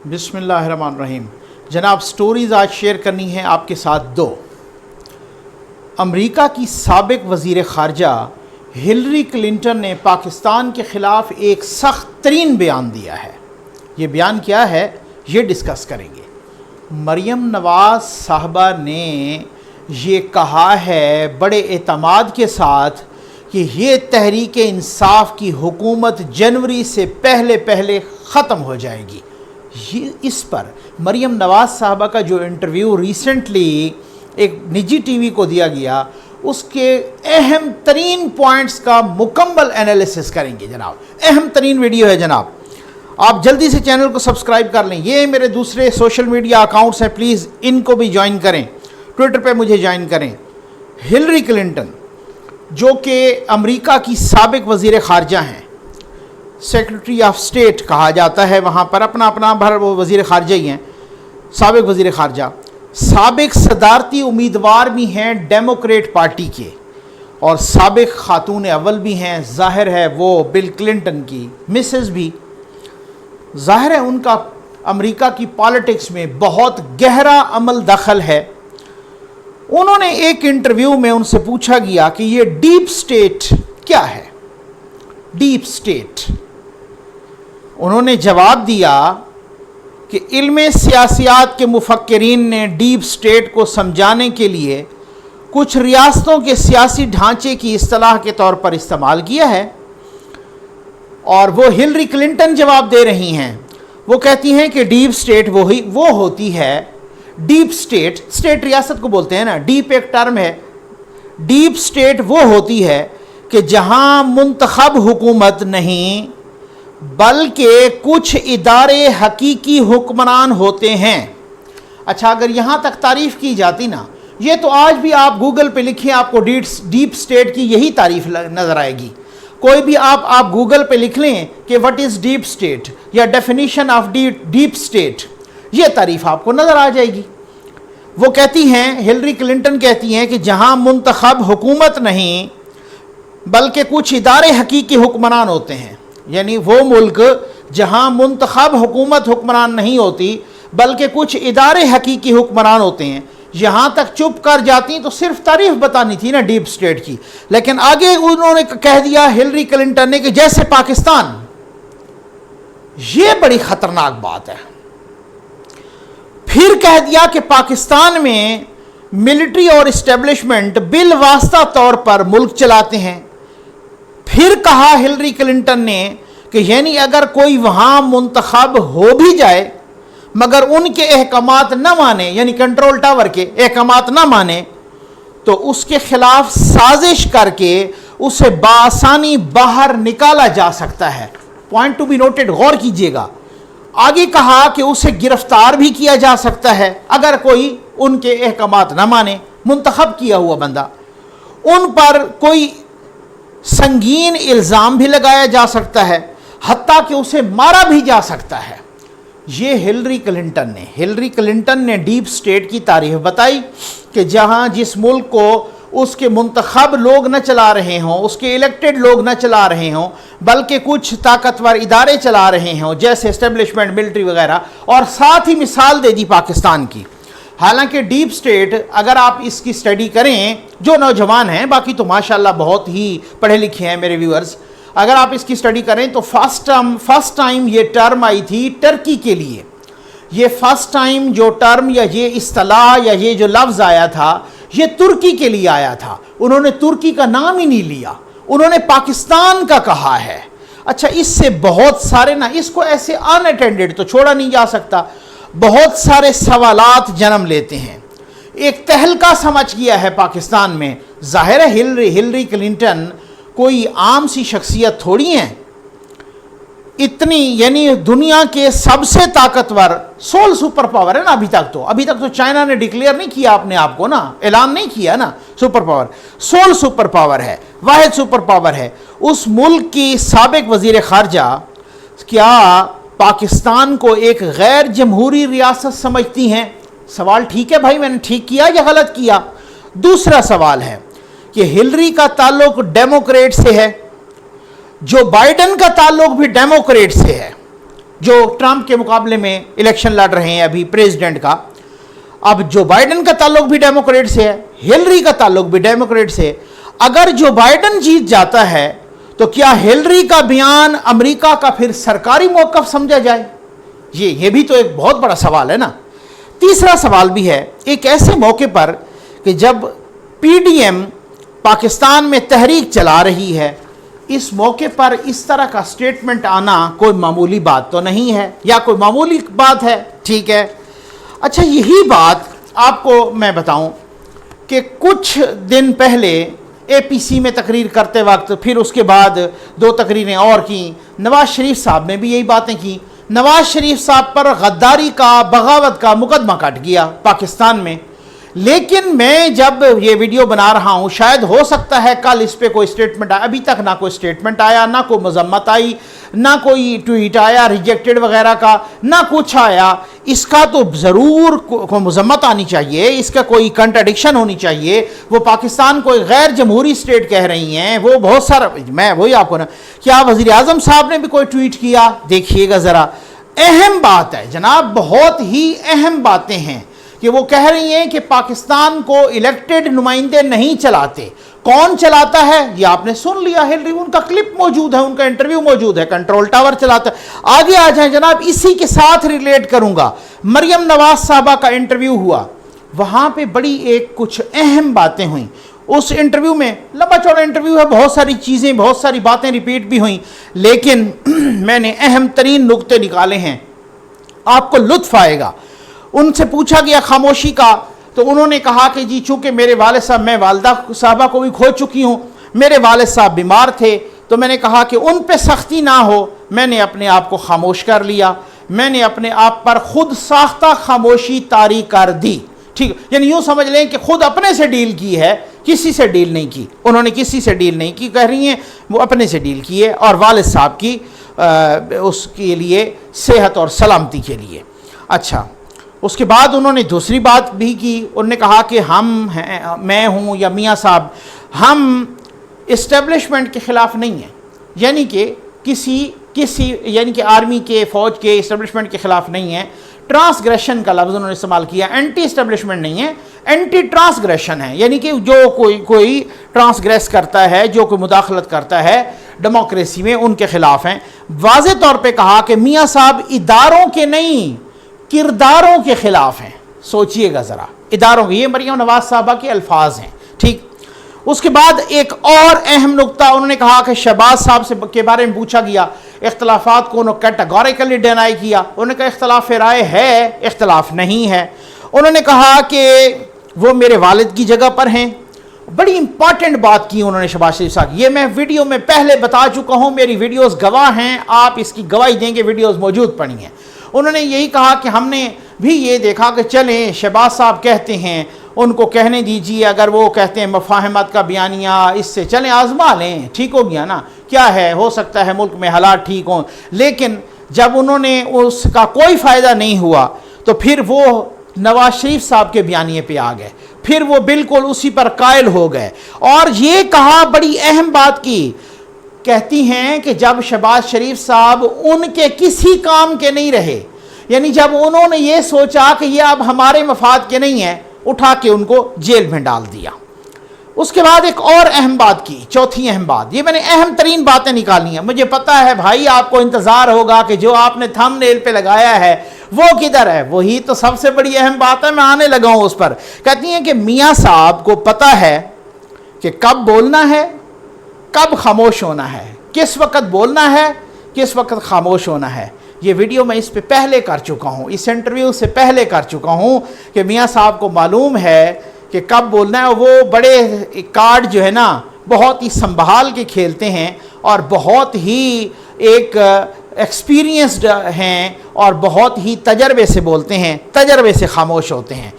بسم اللہ الرحمن الرحیم۔ جناب سٹوریز آج شیئر کرنی ہیں آپ کے ساتھ دو۔ امریکہ کی سابق وزیر خارجہ ہلری کلنٹن نے پاکستان کے خلاف ایک سخت ترین بیان دیا ہے۔ یہ بیان کیا ہے یہ ڈسکس کریں گے۔ مریم نواز صاحبہ نے یہ کہا ہے بڑے اعتماد کے ساتھ کہ یہ تحریک انصاف کی حکومت جنوری سے پہلے ختم ہو جائے گی۔ اس پر مریم نواز صاحبہ کا جو انٹرویو ریسنٹلی ایک نجی ٹی وی کو دیا گیا، اس کے اہم ترین پوائنٹس کا مکمل انالیسس کریں گے جناب۔ اہم ترین ویڈیو ہے جناب، آپ جلدی سے چینل کو سبسکرائب کر لیں۔ یہ میرے دوسرے سوشل میڈیا اکاؤنٹس ہیں، پلیز ان کو بھی جوائن کریں، ٹویٹر پہ مجھے جوائن کریں۔ ہلری کلنٹن جو کہ امریکہ کی سابق وزیر خارجہ ہیں، سیکرٹری آف اسٹیٹ کہا جاتا ہے وہاں پر، اپنا بھر وہ وزیر خارجہ ہی ہیں، سابق وزیر خارجہ، سابق صدارتی امیدوار بھی ہیں ڈیموکریٹ پارٹی کے، اور سابق خاتون اول بھی ہیں۔ ظاہر ہے وہ بل کلنٹن کی مسز بھی، ظاہر ہے ان کا امریکہ کی پالیٹکس میں بہت گہرا عمل دخل ہے۔ انہوں نے ایک انٹرویو میں ان سے پوچھا گیا کہ یہ ڈیپ سٹیٹ کیا ہے، ڈیپ سٹیٹ۔ انہوں نے جواب دیا کہ علم سیاسیات کے مفکرین نے ڈیپ سٹیٹ کو سمجھانے کے لیے کچھ ریاستوں کے سیاسی ڈھانچے کی اصطلاح کے طور پر استعمال کیا ہے، اور وہ ہلری کلنٹن جواب دے رہی ہیں۔ وہ کہتی ہیں کہ ڈیپ سٹیٹ وہ ہوتی ہے، ڈیپ سٹیٹ، سٹیٹ ریاست کو بولتے ہیں نا، ڈیپ ایک ٹرم ہے، ڈیپ سٹیٹ وہ ہوتی ہے کہ جہاں منتخب حکومت نہیں بلکہ کچھ ادارے حقیقی حکمران ہوتے ہیں۔ اچھا، اگر یہاں تک تعریف کی جاتی نا، یہ تو آج بھی آپ گوگل پہ لکھیں آپ کو ڈیپ سٹیٹ کی یہی تعریف نظر آئے گی۔ کوئی بھی آپ گوگل پہ لکھ لیں کہ وٹ از ڈیپ سٹیٹ یا ڈیفینیشن آف ڈیپ سٹیٹ، یہ تعریف آپ کو نظر آ جائے گی۔ وہ کہتی ہیں، ہلری کلنٹن کہتی ہیں کہ جہاں منتخب حکومت نہیں بلکہ کچھ ادارے حقیقی حکمران ہوتے ہیں، یعنی وہ ملک جہاں منتخب حکومت حکمران نہیں ہوتی بلکہ کچھ ادارے حقیقی حکمران ہوتے ہیں۔ یہاں تک چپ کر جاتی تو صرف تعریف بتانی تھی نا ڈیپ سٹیٹ کی، لیکن آگے انہوں نے کہہ دیا ہلری کلنٹن نے کہ جیسے پاکستان، یہ بڑی خطرناک بات ہے۔ پھر کہہ دیا کہ پاکستان میں ملٹری اور اسٹیبلشمنٹ بالواسطہ طور پر ملک چلاتے ہیں۔ پھر کہا ہلری کلنٹن نے کہ یعنی اگر کوئی وہاں منتخب ہو بھی جائے مگر ان کے احکامات نہ مانے، یعنی کنٹرول ٹاور کے احکامات نہ مانے، تو اس کے خلاف سازش کر کے اسے بآسانی باہر نکالا جا سکتا ہے۔ پوائنٹ ٹو بی نوٹڈ، غور کیجئے گا۔ آگے کہا کہ اسے گرفتار بھی کیا جا سکتا ہے اگر کوئی ان کے احکامات نہ مانے، منتخب کیا ہوا بندہ، ان پر کوئی سنگین الزام بھی لگایا جا سکتا ہے، حتیٰ کہ اسے مارا بھی جا سکتا ہے۔ یہ ہلری کلنٹن نے ڈیپ سٹیٹ کی تعریف بتائی کہ جہاں جس ملک کو اس کے منتخب لوگ نہ چلا رہے ہوں، اس کے الیکٹڈ لوگ نہ چلا رہے ہوں بلکہ کچھ طاقتور ادارے چلا رہے ہوں جیسے اسٹیبلشمنٹ، ملٹری وغیرہ، اور ساتھ ہی مثال دے دی پاکستان کی۔ حالانکہ ڈیپ سٹیٹ اگر آپ اس کی سٹڈی کریں، جو نوجوان ہیں، باقی تو ماشاءاللہ بہت ہی پڑھے لکھے ہیں میرے ویورز، اگر آپ اس کی سٹڈی کریں تو فرسٹ ٹائم یہ ٹرم آئی تھی ٹرکی کے لیے۔ یہ فرسٹ ٹائم جو ٹرم یا یہ اصطلاح یا یہ جو لفظ آیا تھا یہ ترکی کے لیے آیا تھا۔ انہوں نے ترکی کا نام ہی نہیں لیا، انہوں نے پاکستان کا کہا ہے۔ اچھا، اس سے بہت سارے نا، اس کو ایسے ان اٹینڈڈ تو چھوڑا نہیں جا سکتا، بہت سارے سوالات جنم لیتے ہیں۔ ایک تہلکہ سمجھ گیا ہے پاکستان میں۔ ظاہر ہے ہلری کلنٹن کوئی عام سی شخصیت تھوڑی ہیں، اتنی یعنی دنیا کے سب سے طاقتور سول سپر پاور ہے نا۔ ابھی تک تو چائنا نے ڈکلیئر نہیں کیا اپنے آپ کو نا، اعلان نہیں کیا نا super power, civil super power ہے، واحد سپر پاور ہے۔ اس ملک کی سابق وزیر خارجہ کیا پاکستان کو ایک غیر جمہوری ریاست سمجھتی ہیں؟ سوال ٹھیک ہے بھائی، میں نے ٹھیک کیا یا غلط کیا؟ دوسرا سوال ہے کہ ہلری کا تعلق ڈیموکریٹ سے ہے، جو بائیڈن کا تعلق بھی ڈیموکریٹ سے ہے، جو ٹرمپ کے مقابلے میں الیکشن لڑ رہے ہیں ابھی پریزیڈنٹ کا. اب جو بائیڈن کا تعلق بھی ڈیموکریٹ سے ہے, ہلری کا تعلق بھی ڈیموکریٹ سے. اگر جو بائیڈن جیت جاتا ہے تو کیا ہلری کا بیان امریکہ کا پھر سرکاری موقف سمجھا جائے؟ یہ بھی تو ایک بہت بڑا سوال ہے نا. تیسرا سوال بھی ہے, ایک ایسے موقع پر کہ جب پی ڈی ایم پاکستان میں تحریک چلا رہی ہے, اس موقع پر اس طرح کا سٹیٹمنٹ آنا کوئی معمولی بات تو نہیں ہے, یا کوئی معمولی بات ہے؟ ٹھیک ہے. اچھا, یہی بات آپ کو میں بتاؤں کہ کچھ دن پہلے اے پی سی میں تقریر کرتے وقت, پھر اس کے بعد 2 تقریریں اور کیں, نواز شریف صاحب نے بھی یہی باتیں کی. نواز شریف صاحب پر غداری کا, بغاوت کا مقدمہ کٹ گیا پاکستان میں. لیکن میں جب یہ ویڈیو بنا رہا ہوں, شاید ہو سکتا ہے کل اس پہ کوئی سٹیٹمنٹ آیا. ابھی تک نہ کوئی سٹیٹمنٹ آیا, نہ کوئی مذمت آئی, نہ کوئی ٹویٹ آیا ریجیکٹڈ وغیرہ کا, نہ کچھ آیا. اس کا تو ضرور کوئی مذمت آنی چاہیے, اس کا کوئی کنٹراڈکشن ہونی چاہیے. وہ پاکستان کوئی غیر جمہوری اسٹیٹ کہہ رہی ہیں, وہ بہت سارا. میں وہی آپ کو نا, کیا وزیر اعظم صاحب نے بھی کوئی ٹویٹ کیا؟ دیکھیے گا ذرا. اہم بات ہے جناب, بہت ہی اہم باتیں ہیں کہ وہ کہہ رہی ہیں کہ پاکستان کو الیکٹڈ نمائندے نہیں چلاتے. کون چلاتا ہے یہ آپ نے سن لیا, ہلری. ان کا کلپ موجود ہے, ان کا انٹرویو موجود ہے, کنٹرول ٹاور چلاتا ہے. آگے آ جائیں جناب, اسی کے ساتھ ریلیٹ کروں گا. مریم نواز صاحبہ کا انٹرویو ہوا, وہاں پہ بڑی ایک کچھ اہم باتیں ہوئیں. اس انٹرویو میں, لمبا چوڑا انٹرویو ہے, بہت ساری چیزیں, بہت ساری باتیں ریپیٹ بھی ہوئیں, لیکن میں نے اہم ترین نقطے نکالے ہیں, آپ کو لطف آئے گا. ان سے پوچھا گیا خاموشی کا, تو انہوں نے کہا کہ جی چونکہ میرے والد صاحب, میں والدہ صاحبہ کو بھی کھو چکی ہوں, میرے والد صاحب بیمار تھے, تو میں نے کہا کہ ان پہ سختی نہ ہو, میں نے اپنے آپ کو خاموش کر لیا, میں نے اپنے آپ پر خود ساختہ خاموشی طاری کر دی. ٹھیک, یعنی یوں سمجھ لیں کہ خود اپنے سے ڈیل کی ہے, کسی سے ڈیل نہیں کی. انہوں نے کسی سے ڈیل نہیں کی, کہہ رہی ہیں وہ اپنے سے ڈیل کی ہے, اور والد صاحب کی اس کے لیے صحت اور سلامتی کے لیے. اچھا, اس کے بعد انہوں نے دوسری بات بھی کی. انہوں نے کہا کہ ہم ہیں, میں ہوں یا میاں صاحب, ہم اسٹیبلشمنٹ کے خلاف نہیں ہیں, یعنی کہ کسی یعنی کہ آرمی کے, فوج کے اسٹیبلشمنٹ کے خلاف نہیں ہیں. ٹرانسگریشن کا لفظ انہوں نے استعمال کیا, اینٹی اسٹیبلشمنٹ نہیں ہے, اینٹی ٹرانسگریشن ہے, یعنی کہ جو کوئی ٹرانسگریس کرتا ہے, جو کوئی مداخلت کرتا ہے ڈیموکریسی میں, ان کے خلاف ہیں. واضح طور پہ کہا کہ میاں صاحب اداروں کے نہیں, کرداروں کے خلاف ہیں. سوچئے گا ذرا, اداروں کے, یہ مریم نواز صاحبہ کے الفاظ ہیں. ٹھیک, اس کے بعد ایک اور اہم نقطہ انہوں نے کہا کہ شہباز صاحب کے بارے میں پوچھا گیا, اختلافات کو انہوں کیٹیگوریکلی ڈینائی کیا. انہوں نے کہا اختلاف رائے ہے, اختلاف نہیں ہے. انہوں نے کہا کہ وہ میرے والد کی جگہ پر ہیں. بڑی امپورٹنٹ بات کی انہوں نے شہباز شریف صاحب. یہ میں ویڈیو میں پہلے بتا چکا ہوں, میری ویڈیوز گواہ ہیں, آپ اس کی گواہی دیں گے, ویڈیوز موجود پڑی ہیں. انہوں نے یہی کہا کہ ہم نے بھی یہ دیکھا کہ چلیں شہباز صاحب کہتے ہیں, ان کو کہنے دیجیے, اگر وہ کہتے ہیں مفاہمت کا بیانیہ, اس سے چلیں آزما لیں, ٹھیک ہو گیا نا, کیا ہے, ہو سکتا ہے ملک میں حالات ٹھیک ہوں. لیکن جب انہوں نے اس کا کوئی فائدہ نہیں ہوا, تو پھر وہ نواز شریف صاحب کے بیانیے پہ آ گئے, پھر وہ بالکل اسی پر قائل ہو گئے. اور یہ کہا, بڑی اہم بات کی, کہتی ہیں کہ جب شہباز شریف صاحب ان کے کسی کام کے نہیں رہے, یعنی جب انہوں نے یہ سوچا کہ یہ اب ہمارے مفاد کے نہیں ہیں, اٹھا کے ان کو جیل میں ڈال دیا. اس کے بعد ایک اور اہم بات کی, چوتھی اہم بات. یہ میں نے اہم ترین باتیں نکالی ہیں. مجھے پتا ہے بھائی آپ کو انتظار ہوگا کہ جو آپ نے تھم نیل پہ لگایا ہے وہ کدھر ہے, وہی تو سب سے بڑی اہم بات ہے, میں آنے لگا ہوں اس پر. کہتی ہیں کہ میاں صاحب کو پتا ہے کہ کب بولنا ہے, کب خاموش ہونا ہے, کس وقت بولنا ہے, کس وقت خاموش ہونا ہے. یہ ویڈیو میں اس پہ پہلے کر چکا ہوں, اس انٹرویو سے پہلے کر چکا ہوں کہ میاں صاحب کو معلوم ہے کہ کب بولنا ہے. وہ بڑے کارڈ جو ہے نا بہت ہی سنبھال کے کھیلتے ہیں, اور بہت ہی ایک ایکسپیرینسڈ ہیں, اور بہت ہی تجربے سے بولتے ہیں, تجربے سے خاموش ہوتے ہیں.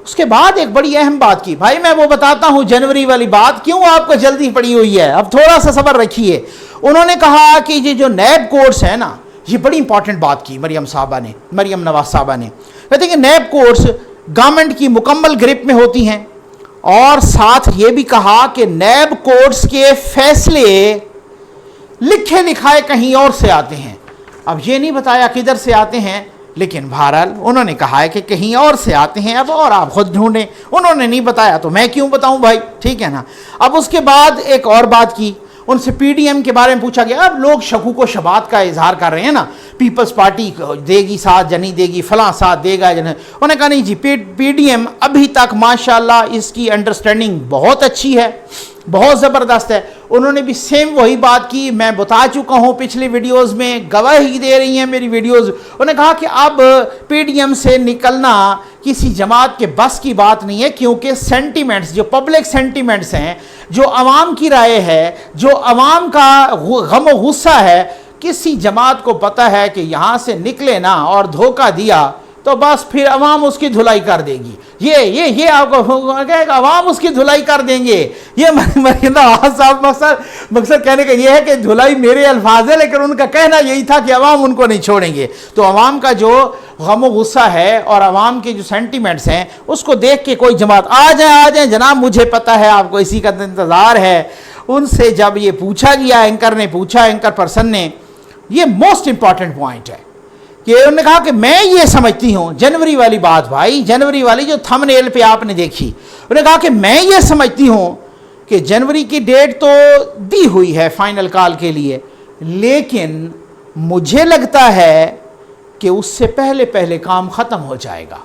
اس کے بعد ایک بڑی اہم بات کی. بھائی میں وہ بتاتا ہوں جنوری والی بات, کیوں آپ کو جلدی پڑی ہوئی ہے, اب تھوڑا سا صبر رکھیے. انہوں نے کہا کہ یہ جو نیب کوڈز ہیں نا, یہ بڑی امپورٹنٹ بات کی مریم نواز صاحبہ نے. کہتے ہیں کہ نیب کوڈز گورنمنٹ کی مکمل گرپ میں ہوتی ہیں, اور ساتھ یہ بھی کہا کہ نیب کوڈز کے فیصلے لکھے لکھائے کہیں اور سے آتے ہیں. اب یہ نہیں بتایا کدھر سے آتے ہیں، لیکن بہرحال انہوں نے کہا ہے کہ کہیں اور سے آتے ہیں، اب اور آپ خود ڈھونڈیں، انہوں نے نہیں بتایا تو میں کیوں بتاؤں بھائی، ٹھیک ہے نا۔ اب اس کے بعد ایک اور بات کی، ان سے پی ڈی ایم کے بارے میں پوچھا گیا۔ اب لوگ شکوک و شبہات کا اظہار کر رہے ہیں نا، پیپلز پارٹی دے گی ساتھ یا نہیں دے گی، فلاں ساتھ دے گا یا نہیں۔ انہوں نے کہا نہیں جی، پی ڈی ایم ابھی تک ماشاءاللہ اس کی انڈرسٹینڈنگ بہت اچھی ہے، بہت زبردست ہے۔ انہوں نے بھی سیم وہی بات کی، میں بتا چکا ہوں پچھلی ویڈیوز میں، گواہی دے رہی ہیں میری ویڈیوز۔ انہوں نے کہا کہ اب پی ڈی ایم سے نکلنا کسی جماعت کے بس کی بات نہیں ہے، کیونکہ سینٹیمنٹس جو پبلک سینٹیمنٹس ہیں، جو عوام کی رائے ہے، جو عوام کا غم و غصہ ہے، کسی جماعت کو پتہ ہے کہ یہاں سے نکلے نا اور دھوکہ دیا تو بس پھر عوام اس کی دھلائی کر دے گی۔ یہ آپ کو عوام اس کی دھلائی کر دیں گے۔ یہ مریم نواز صاحب مقصد کہنے کا یہ ہے کہ دھلائی میرے الفاظ ہے، لیکن ان کا کہنا یہی تھا کہ عوام ان کو نہیں چھوڑیں گے۔ تو عوام کا جو غم و غصہ ہے اور عوام کے جو سینٹیمنٹس ہیں، اس کو دیکھ کے کوئی جماعت آ جائیں جناب، مجھے پتہ ہے آپ کو اسی کا انتظار ہے۔ ان سے جب یہ پوچھا گیا، اینکر نے پوچھا، اینکر پرسن نے، یہ موسٹ امپورٹنٹ پوائنٹ ہے کہ انہوں نے کہا کہ میں یہ سمجھتی ہوں، جنوری والی بات بھائی، جنوری والی جو تھم نیل پہ آپ نے دیکھی، انہوں نے کہا کہ میں یہ سمجھتی ہوں کہ جنوری کی ڈیٹ تو دی ہوئی ہے فائنل کال کے لیے، لیکن مجھے لگتا ہے کہ اس سے پہلے کام ختم ہو جائے گا۔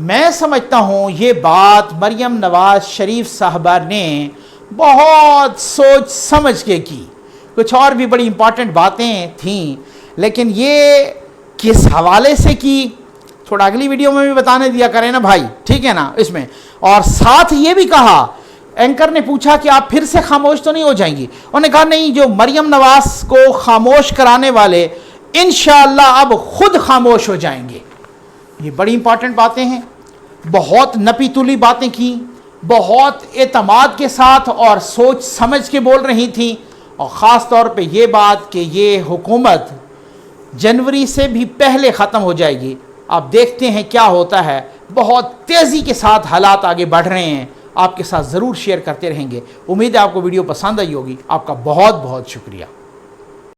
میں سمجھتا ہوں یہ بات مریم نواز شریف صاحبہ نے بہت سوچ سمجھ کے کی۔ کچھ اور بھی بڑی امپورٹنٹ باتیں تھیں، لیکن یہ کس حوالے سے کی تھوڑا اگلی ویڈیو میں بھی بتانے دیا کریں نا بھائی، ٹھیک ہے نا اس میں۔ اور ساتھ یہ بھی کہا، اینکر نے پوچھا کہ آپ پھر سے خاموش تو نہیں ہو جائیں گی؟ انہوں نے کہا نہیں، جو مریم نواز کو خاموش کرانے والے انشاءاللہ اب خود خاموش ہو جائیں گے۔ یہ بڑی امپورٹنٹ باتیں ہیں، بہت نپی تلی باتیں کی، بہت اعتماد کے ساتھ اور سوچ سمجھ کے بول رہی تھیں، اور خاص طور پہ یہ بات کہ یہ حکومت جنوری سے بھی پہلے ختم ہو جائے گی۔ آپ دیکھتے ہیں کیا ہوتا ہے، بہت تیزی کے ساتھ حالات آگے بڑھ رہے ہیں، آپ کے ساتھ ضرور شیئر کرتے رہیں گے۔ امید ہے آپ کو ویڈیو پسند آئی ہوگی۔ آپ کا بہت بہت شکریہ۔